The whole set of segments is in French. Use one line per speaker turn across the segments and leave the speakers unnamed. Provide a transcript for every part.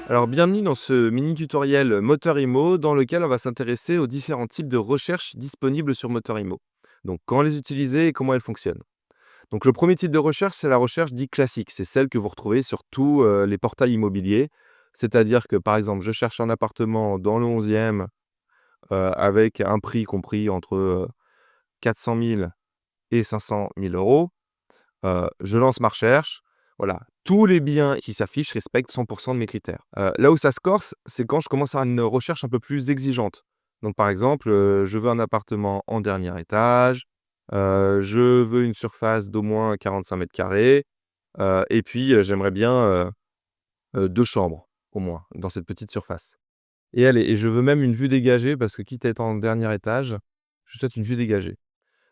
Alors, bienvenue dans ce mini tutoriel Moteur.imo dans lequel on va s'intéresser aux différents types de recherches disponibles sur Moteur.imo. Donc, comment les utiliser et comment elles fonctionnent. Donc, le premier type de recherche, c'est la recherche dite classique. C'est celle que vous retrouvez sur tous les portails immobiliers. C'est-à-dire que, par exemple, je cherche un appartement dans le 11e avec un prix compris entre 400 000 et 500 000 euros. Je lance ma recherche. Voilà, tous les biens qui s'affichent respectent 100 de mes critères. Là où ça se corse, c'est quand je commence à une recherche un peu plus exigeante. Donc par exemple, je veux un appartement en dernier étage, je veux une surface d'au moins 45 mètres carrés, et puis, j'aimerais bien, 2 chambres au moins dans cette petite surface. Et je veux même une vue dégagée parce que quitte à être en dernier étage, je souhaite une vue dégagée.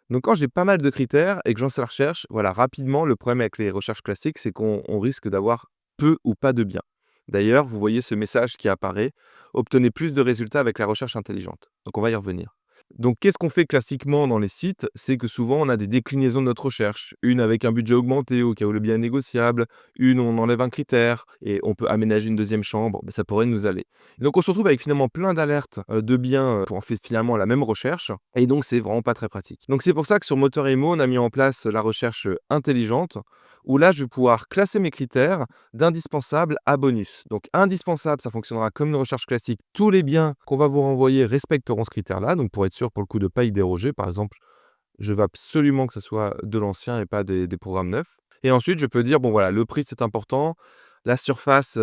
Donc quand j'ai pas mal de critères et que j'en sais la recherche, voilà, rapidement, le problème avec les recherches classiques, c'est qu'on risque d'avoir peu ou pas de biens. D'ailleurs, vous voyez ce message qui apparaît: «Obtenez plus de résultats avec la recherche intelligente». Donc on va y revenir. Donc qu'est-ce qu'on fait classiquement dans les sites? C'est que souvent on a des déclinaisons de notre recherche. Une avec un budget augmenté au cas où le bien est négociable, une où on enlève un critère et on peut aménager une deuxième chambre, ça pourrait nous aller. Donc on se retrouve avec finalement plein d'alertes, de biens, pour en fait finalement la même recherche et donc c'est vraiment pas très pratique. Donc c'est pour ça que sur Moteur.imo, on a mis en place la recherche, intelligente où là je vais pouvoir classer mes critères d'indispensable à bonus. Donc indispensable, ça fonctionnera comme une recherche classique. Tous les biens qu'on va vous renvoyer respecteront ce critère-là. Donc pour être sûr, pour le coup, de ne pas y déroger, par exemple, je veux absolument que ce soit de l'ancien et pas des programmes neufs. Et ensuite, je peux dire, bon voilà, le prix c'est important, la surface,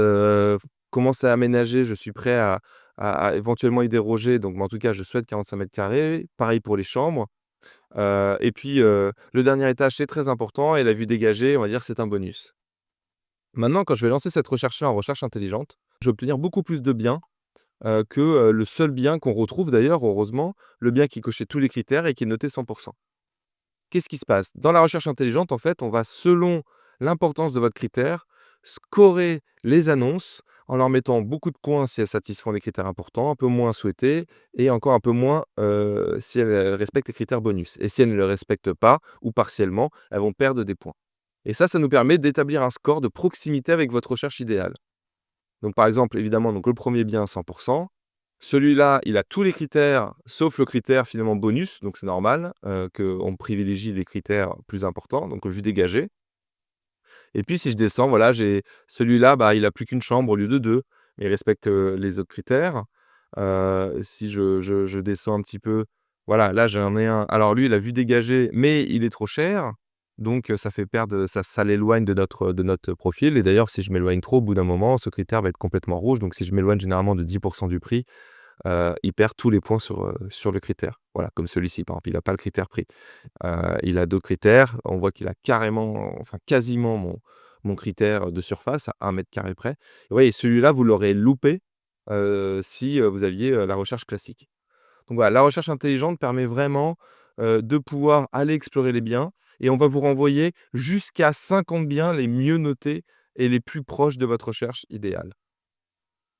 comment c'est aménagé, je suis prêt à éventuellement y déroger. Donc, mais en tout cas, je souhaite 45 mètres carrés. Pareil pour les chambres. Et puis, le dernier étage, c'est très important et la vue dégagée, on va dire, c'est un bonus. Maintenant, quand je vais lancer cette recherche-là en recherche intelligente, je vais obtenir beaucoup plus de biens, que, le seul bien qu'on retrouve d'ailleurs, heureusement, le bien qui cochait tous les critères et qui est noté 100. Qu'est-ce qui se passe? Dans la recherche intelligente, en fait, on va, selon l'importance de votre critère, scorer les annonces en leur mettant beaucoup de points si elles satisfont les critères importants, un peu moins souhaités et encore un peu moins, si elles, respectent les critères bonus. Et si elles ne le respectent pas ou partiellement, elles vont perdre des points. Et ça nous permet d'établir un score de proximité avec votre recherche idéale. Donc par exemple, évidemment, donc le premier bien 100. Celui-là, il a tous les critères, sauf le critère finalement bonus, donc c'est normal, qu'on privilégie les critères plus importants, donc vue dégagée. Et puis si je descends, voilà, j'ai celui-là, bah, il a plus qu'une chambre au lieu de 2, mais il respecte, les autres critères. Si je descends un petit peu, voilà, là j'en ai un, alors lui, il a vue dégagée, mais il est trop cher, donc ça fait perdre, ça l'éloigne de notre profil et d'ailleurs si je m'éloigne trop, au bout d'un moment, ce critère va être complètement rouge, donc si je m'éloigne généralement de 10 du prix, il perd tous les points sur le critère. Voilà, comme celui-ci par exemple, il a pas le critère prix. Il a d'autres critères, on voit qu'il a carrément, enfin quasiment mon critère de surface à 1 mètre carré près. Oui, celui-là, vous l'aurez loupé, si, vous aviez, la recherche classique. Donc voilà, la recherche intelligente permet vraiment, de pouvoir aller explorer les biens et on va vous renvoyer jusqu'à 50 biens les mieux notés et les plus proches de votre recherche idéale.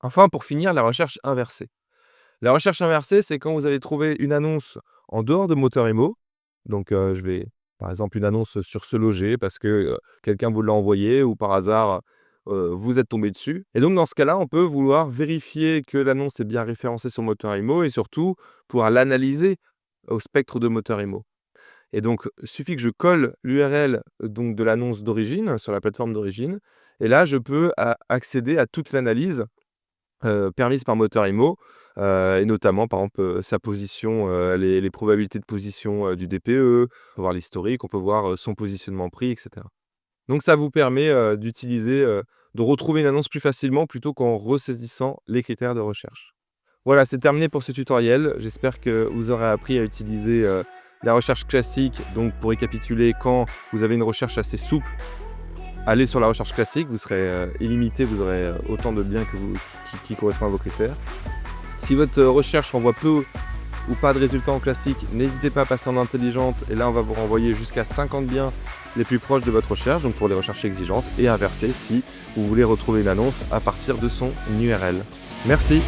Enfin, pour finir, la recherche inversée. La recherche inversée, c'est quand vous avez trouvé une annonce en dehors de Moteur.imo. Donc, je vais par exemple, une annonce sur Se Loger parce que, quelqu'un vous l'a envoyé ou par hasard, vous êtes tombé dessus et donc dans ce cas-là, on peut vouloir vérifier que l'annonce est bien référencée sur Moteur.imo et surtout pouvoir l'analyser au spectre de Moteur.imo et donc suffit que je colle l'URL, donc de l'annonce d'origine, sur la plateforme d'origine et là, je peux a accéder à toute l'analyse permise par Moteur.imo, et notamment par exemple, sa position, les probabilités de position, du DPE, on peut voir l'historique, on peut voir, son positionnement prix et cetera. Donc ça vous permet, d'utiliser, de retrouver une annonce plus facilement plutôt qu'en ressaisissant les critères de recherche. Voilà, c'est terminé pour ce tutoriel. J'espère que vous aurez appris à utiliser, la recherche classique. Donc pour récapituler, quand vous avez une recherche assez souple, allez sur la recherche classique, vous serez, illimité, vous aurez, autant de biens que qui correspondent à vos critères. Si votre recherche renvoie peu ou pas de résultats en classique, n'hésitez pas à passer en intelligente et là on va vous renvoyer jusqu'à 50 biens les plus proches de votre recherche, donc pour les recherches exigeantes, et inversé si vous voulez retrouver une annonce à partir de son URL. Merci.